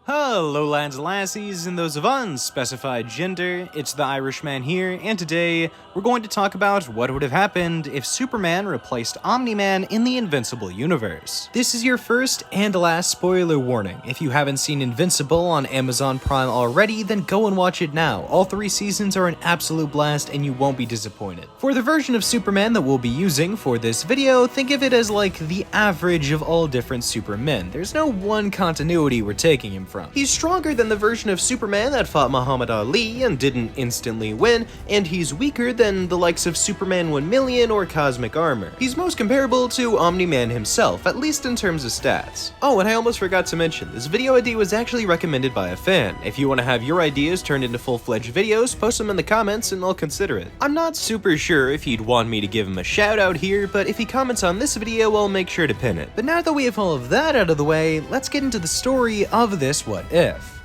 Hello lads and lassies and those of unspecified gender, it's the Irishman here, and today we're going to talk about what would have happened if Superman replaced Omni-Man in the Invincible universe. This is your first and last spoiler warning. If you haven't seen Invincible on Amazon Prime already, then go and watch it now. All 3 seasons are an absolute blast and you won't be disappointed. For the version of Superman that we'll be using for this video, think of it as like the average of all different Supermen. There's no one continuity we're taking him from. He's stronger than the version of Superman that fought Muhammad Ali and didn't instantly win, and he's weaker than the likes of Superman 1 Million or Cosmic Armor. He's most comparable to Omni-Man himself, at least in terms of stats. Oh, and I almost forgot to mention, this video idea was actually recommended by a fan. If you want to have your ideas turned into full-fledged videos, post them in the comments and I'll consider it. I'm not super sure if he'd want me to give him a shout out here, but if he comments on this video, I'll make sure to pin it. But now that we have all of that out of the way, let's get into the story of this What If.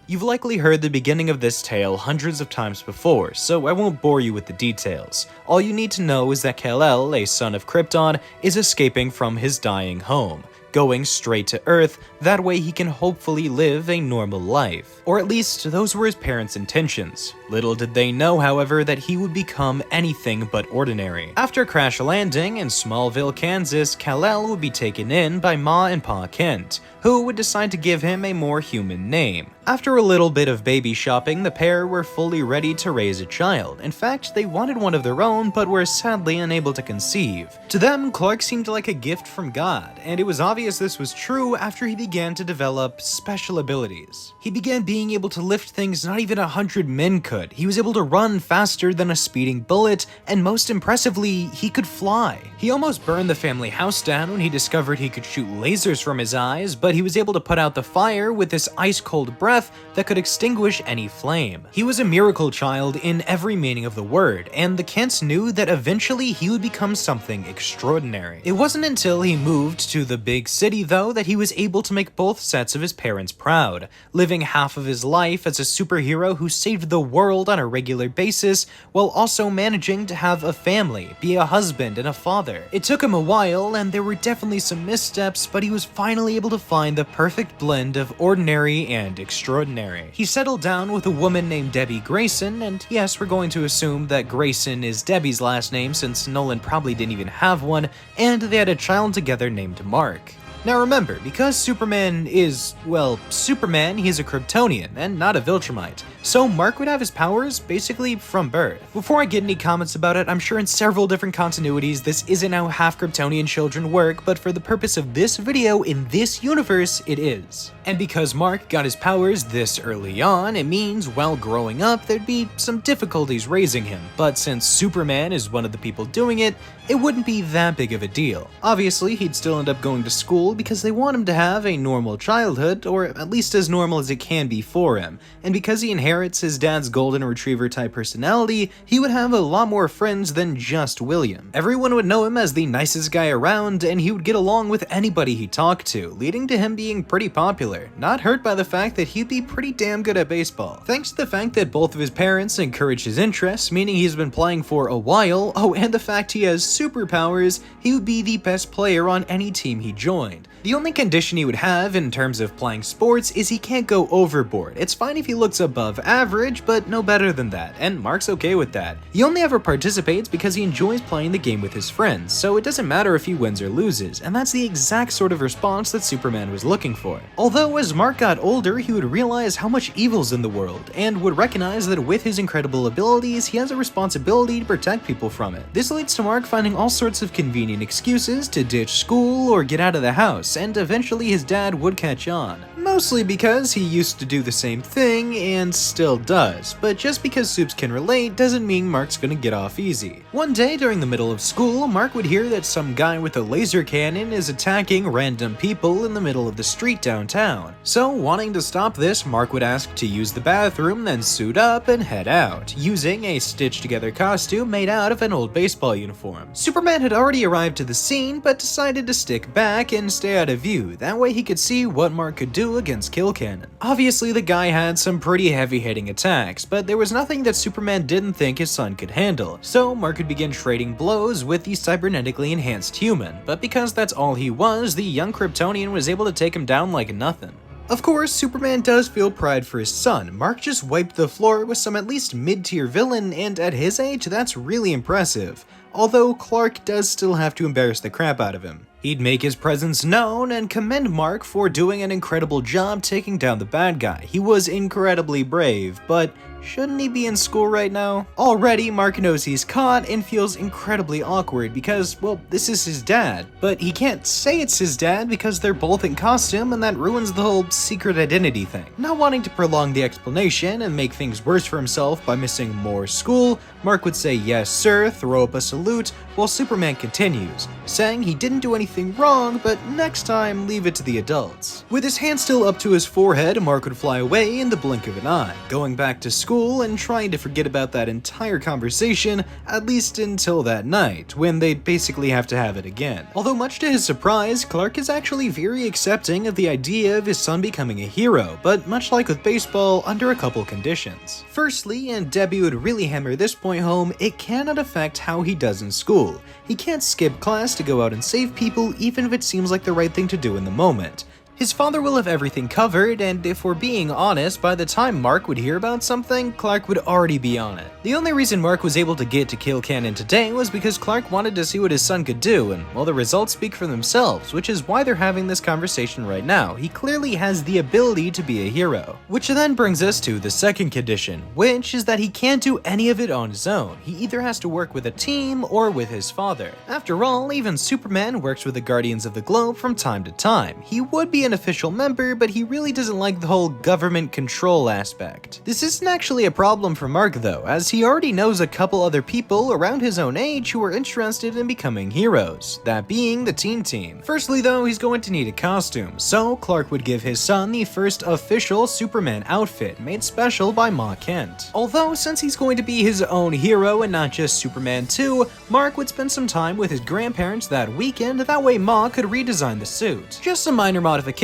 You've likely heard the beginning of this tale hundreds of times before, so I won't bore you with the details. All you need to know is that Kal-El, a son of Krypton, is escaping from his dying home, going straight to Earth, that way he can hopefully live a normal life. Or at least, those were his parents' intentions. Little did they know, however, that he would become anything but ordinary. After crash landing in Smallville, Kansas, Kal-El would be taken in by Ma and Pa Kent, who would decide to give him a more human name. After a little bit of baby shopping, the pair were fully ready to raise a child. In fact, they wanted one of their own, but were sadly unable to conceive. To them, Clark seemed like a gift from God, and it was obvious this was true after he began to develop special abilities. He began being able to lift things not even 100 men could. He was able to run faster than a speeding bullet, and most impressively, he could fly. He almost burned the family house down when he discovered he could shoot lasers from his eyes, but he was able to put out the fire with this ice-cold breath that could extinguish any flame. He was a miracle child in every meaning of the word, and the Kents knew that eventually he would become something extraordinary. It wasn't until he moved to the big city, though, that he was able to make both sets of his parents proud, living half of his life as a superhero who saved the world on a regular basis, while also managing to have a family, be a husband and a father. It took him a while, and there were definitely some missteps, but he was finally able to find the perfect blend of ordinary and extraordinary. He settled down with a woman named Debbie Grayson, and yes, we're going to assume that Grayson is Debbie's last name since Nolan probably didn't even have one, and they had a child together named Mark. Now remember, because Superman is, well, Superman, he's a Kryptonian and not a Viltrumite, so Mark would have his powers basically from birth. Before I get any comments about it, I'm sure in several different continuities this isn't how half Kryptonian children work, but for the purpose of this video in this universe, it is. And because Mark got his powers this early on, it means while growing up there'd be some difficulties raising him, but since Superman is one of the people doing it, it wouldn't be that big of a deal. Obviously, he'd still end up going to school because they want him to have a normal childhood, or at least as normal as it can be for him, and because he inherits his dad's golden retriever type personality, he would have a lot more friends than just William. Everyone would know him as the nicest guy around, and he would get along with anybody he talked to, leading to him being pretty popular, not hurt by the fact that he'd be pretty damn good at baseball. Thanks to the fact that both of his parents encouraged his interests, meaning he's been playing for a while, and the fact he has superpowers, he would be the best player on any team he joined. The only condition he would have in terms of playing sports is he can't go overboard. It's fine if he looks above average, but no better than that, and Mark's okay with that. He only ever participates because he enjoys playing the game with his friends, so it doesn't matter if he wins or loses, and that's the exact sort of response that Superman was looking for. Although as Mark got older, he would realize how much evil's in the world, and would recognize that with his incredible abilities, he has a responsibility to protect people from it. This leads to Mark finding all sorts of convenient excuses to ditch school or get out of the house, and eventually his dad would catch on. Mostly because he used to do the same thing and still does, but just because Supes can relate doesn't mean Mark's gonna get off easy. One day during the middle of school, Mark would hear that some guy with a laser cannon is attacking random people in the middle of the street downtown. So wanting to stop this, Mark would ask to use the bathroom, then suit up and head out, using a stitched together costume made out of an old baseball uniform. Superman had already arrived to the scene, but decided to stick back and stay out of view, that way he could see what Mark could do against Kill Cannon. Obviously the guy had some pretty heavy-hitting attacks, but there was nothing that Superman didn't think his son could handle, so Mark could begin trading blows with the cybernetically enhanced human, but because that's all he was, the young Kryptonian was able to take him down like nothing. Of course, Superman does feel pride for his son. Mark just wiped the floor with some at least mid-tier villain, and at his age, that's really impressive. Although Clark does still have to embarrass the crap out of him. He'd make his presence known and commend Mark for doing an incredible job taking down the bad guy. He was incredibly brave, but shouldn't he be in school right now? Already, Mark knows he's caught and feels incredibly awkward because, well, this is his dad. But he can't say it's his dad because they're both in costume, and that ruins the whole secret identity thing. Not wanting to prolong the explanation and make things worse for himself by missing more school, Mark would say yes sir, throw up a salute, while Superman continues, saying he didn't do anything wrong, but next time leave it to the adults. With his hand still up to his forehead, Mark would fly away in the blink of an eye, going back to school and trying to forget about that entire conversation, at least until that night, when they'd basically have to have it again. Although much to his surprise, Clark is actually very accepting of the idea of his son becoming a hero, but much like with baseball, under a couple conditions. Firstly, and Debbie would really hammer this point home, it cannot affect how he does in school. He can't skip class to go out and save people, even if it seems like the right thing to do in the moment. His father will have everything covered, and if we're being honest, by the time Mark would hear about something, Clark would already be on it. The only reason Mark was able to get to Kill Cannon today was because Clark wanted to see what his son could do, and well, the results speak for themselves, which is why they're having this conversation right now. He clearly has the ability to be a hero. Which then brings us to the second condition, which is that he can't do any of it on his own. He either has to work with a team or with his father. After all, even Superman works with the Guardians of the Globe from time to time. He would be an official member, but he really doesn't like the whole government control aspect. This isn't actually a problem for Mark though, as he already knows a couple other people around his own age who are interested in becoming heroes, that being the Teen Team. Firstly though, he's going to need a costume, so Clark would give his son the first official Superman outfit, made special by Ma Kent. Although, since he's going to be his own hero and not just Superman 2, Mark would spend some time with his grandparents that weekend, that way Ma could redesign the suit. Just some minor modifications,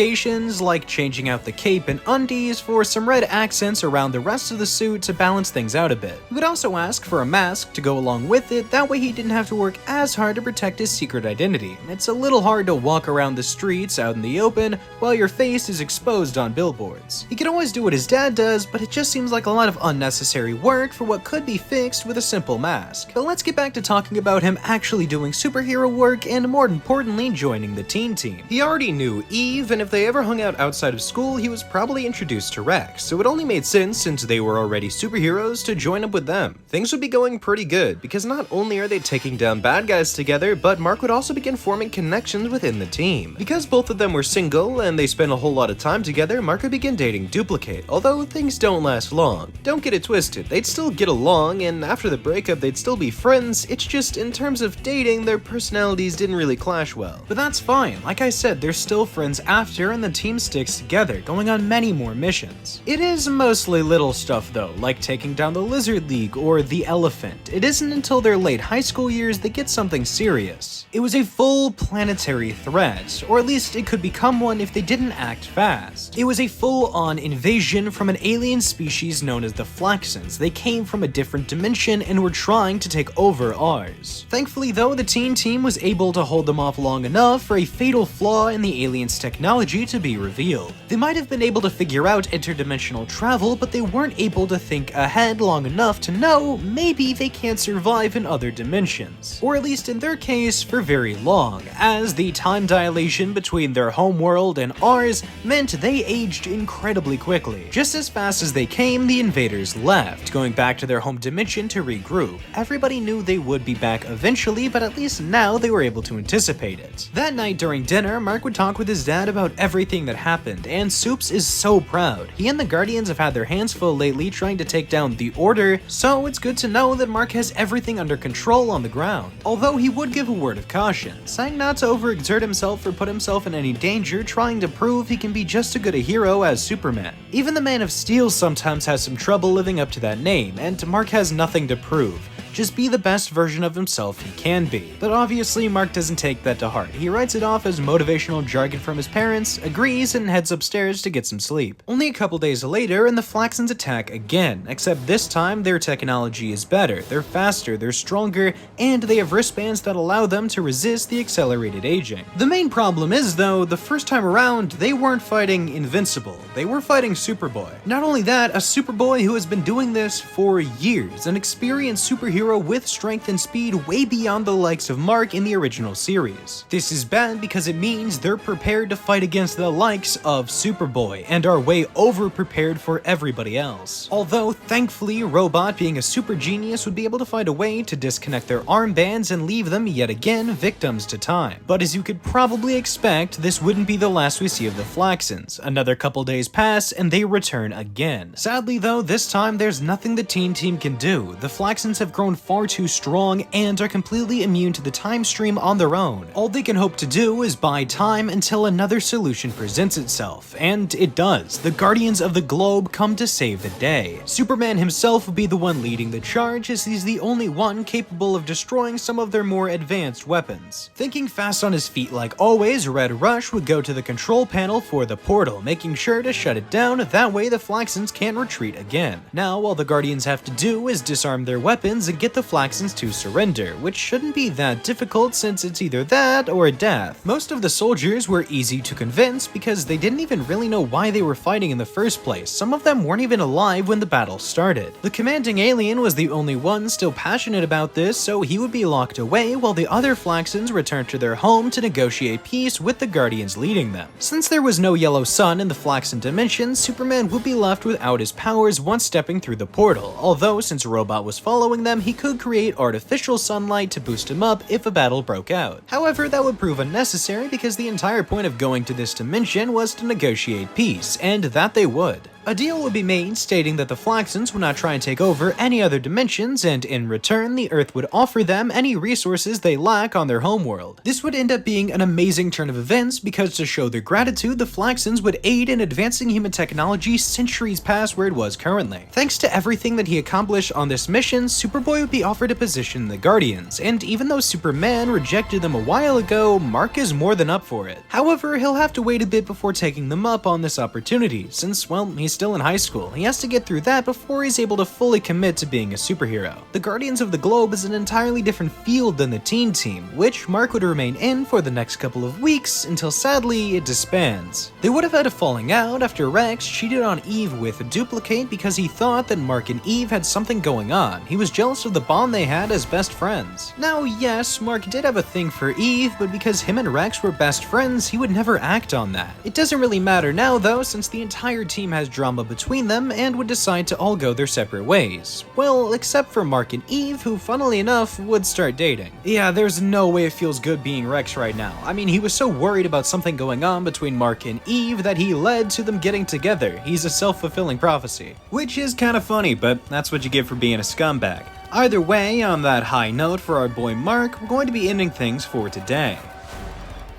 like changing out the cape and undies for some red accents around the rest of the suit to balance things out a bit. He would also ask for a mask to go along with it, that way he didn't have to work as hard to protect his secret identity. It's a little hard to walk around the streets out in the open while your face is exposed on billboards. He could always do what his dad does, but it just seems like a lot of unnecessary work for what could be fixed with a simple mask. But let's get back to talking about him actually doing superhero work and, more importantly, joining the Teen Team. He already knew Eve, and if they ever hung out outside of school, he was probably introduced to Rex, so it only made sense, since they were already superheroes, to join up with them. Things would be going pretty good, because not only are they taking down bad guys together, but Mark would also begin forming connections within the team. Because both of them were single, and they spent a whole lot of time together, Mark would begin dating Duplicate, although things don't last long. Don't get it twisted, they'd still get along, and after the breakup they'd still be friends, it's just in terms of dating, their personalities didn't really clash well. But that's fine, like I said, they're still friends after, and the team sticks together, going on many more missions. It is mostly little stuff though, like taking down the Lizard League or the Elephant. It isn't until their late high school years they get something serious. It was a full planetary threat, or at least it could become one if they didn't act fast. It was a full-on invasion from an alien species known as the Flaxans. They came from a different dimension and were trying to take over ours. Thankfully though, the Teen Team was able to hold them off long enough for a fatal flaw in the aliens' technology to be revealed. They might have been able to figure out interdimensional travel, but they weren't able to think ahead long enough to know maybe they can't survive in other dimensions. Or at least in their case, for very long, as the time dilation between their home world and ours meant they aged incredibly quickly. Just as fast as they came, the invaders left, going back to their home dimension to regroup. Everybody knew they would be back eventually, but at least now they were able to anticipate it. That night during dinner, Mark would talk with his dad about everything that happened, and Soups is so proud. He and the Guardians have had their hands full lately trying to take down the Order, so it's good to know that Mark has everything under control on the ground. Although he would give a word of caution, saying not to overexert himself or put himself in any danger trying to prove he can be just as good a hero as Superman. Even the Man of Steel sometimes has some trouble living up to that name, and Mark has nothing to prove. just be the best version of himself he can be. But obviously Mark doesn't take that to heart. He writes it off as motivational jargon from his parents, agrees, and heads upstairs to get some sleep. Only a couple days later, and the Flaxons attack again, except this time their technology is better, they're faster, they're stronger, and they have wristbands that allow them to resist the accelerated aging. The main problem is, though, the first time around, they weren't fighting Invincible, they were fighting Superboy. Not only that, a Superboy who has been doing this for years, an experienced superhero with strength and speed way beyond the likes of Mark in the original series. This is bad because it means they're prepared to fight against the likes of Superboy, and are way over prepared for everybody else. Although, thankfully, Robot, being a super genius, would be able to find a way to disconnect their armbands and leave them yet again victims to time. But as you could probably expect, this wouldn't be the last we see of the Flaxons. Another couple days pass, and they return again. Sadly though, this time there's nothing the Teen Team can do. The Flaxons have grown far too strong and are completely immune to the time stream on their own. All they can hope to do is buy time until another solution presents itself, and it does. The Guardians of the Globe come to save the day. Superman himself will be the one leading the charge, as he's the only one capable of destroying some of their more advanced weapons. Thinking fast on his feet like always, Red Rush would go to the control panel for the portal, making sure to shut it down, that way the Flaxons can't retreat again. Now all the Guardians have to do is disarm their weapons and get the Flaxons to surrender, which shouldn't be that difficult since it's either that or death. Most of the soldiers were easy to convince because they didn't even really know why they were fighting in the first place. Some of them weren't even alive when the battle started. The commanding alien was the only one still passionate about this, so he would be locked away while the other Flaxons returned to their home to negotiate peace with the Guardians leading them. Since there was no yellow sun in the Flaxon dimension, Superman would be left without his powers once stepping through the portal, although since Robot was following them, he could create artificial sunlight to boost him up if a battle broke out. However, that would prove unnecessary because the entire point of going to this dimension was to negotiate peace, and that they would. A deal would be made stating that the Flaxons would not try and take over any other dimensions, and in return, the Earth would offer them any resources they lack on their homeworld. This would end up being an amazing turn of events because to show their gratitude, the Flaxons would aid in advancing human technology centuries past where it was currently. Thanks to everything that he accomplished on this mission, Superboy would be offered a position in the Guardians, and even though Superman rejected them a while ago, Mark is more than up for it. However, he'll have to wait a bit before taking them up on this opportunity, since, well, he's still in high school. He has to get through that before he's able to fully commit to being a superhero. The Guardians of the Globe is an entirely different field than the Teen Team, which Mark would remain in for the next couple of weeks until sadly it disbands. They would have had a falling out after Rex cheated on Eve with a duplicate because he thought that Mark and Eve had something going on. He was jealous of the bond they had as best friends. Now yes, Mark did have a thing for Eve, but because him and Rex were best friends, he would never act on that. It doesn't really matter now though, since the entire team has drama between them and would decide to all go their separate ways. Well, except for Mark and Eve, who funnily enough would start dating. Yeah, there's no way it feels good being Rex right now. I mean, he was so worried about something going on between Mark and Eve that he led to them getting together. He's a self-fulfilling prophecy. Which is kind of funny, but that's what you get for being a scumbag. Either way, on that high note for our boy Mark, we're going to be ending things for today.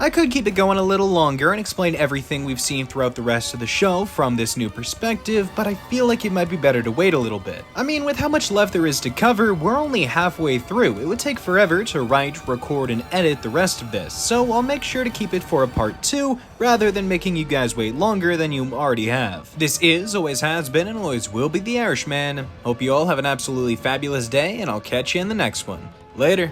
I could keep it going a little longer and explain everything we've seen throughout the rest of the show from this new perspective, but I feel like it might be better to wait a little bit. I mean, with how much left there is to cover, we're only halfway through. It would take forever to write, record, and edit the rest of this, so I'll make sure to keep it for a part 2 rather than making you guys wait longer than you already have. This is, always has been, and always will be the Irishman. Hope you all have an absolutely fabulous day, and I'll catch you in the next one. Later.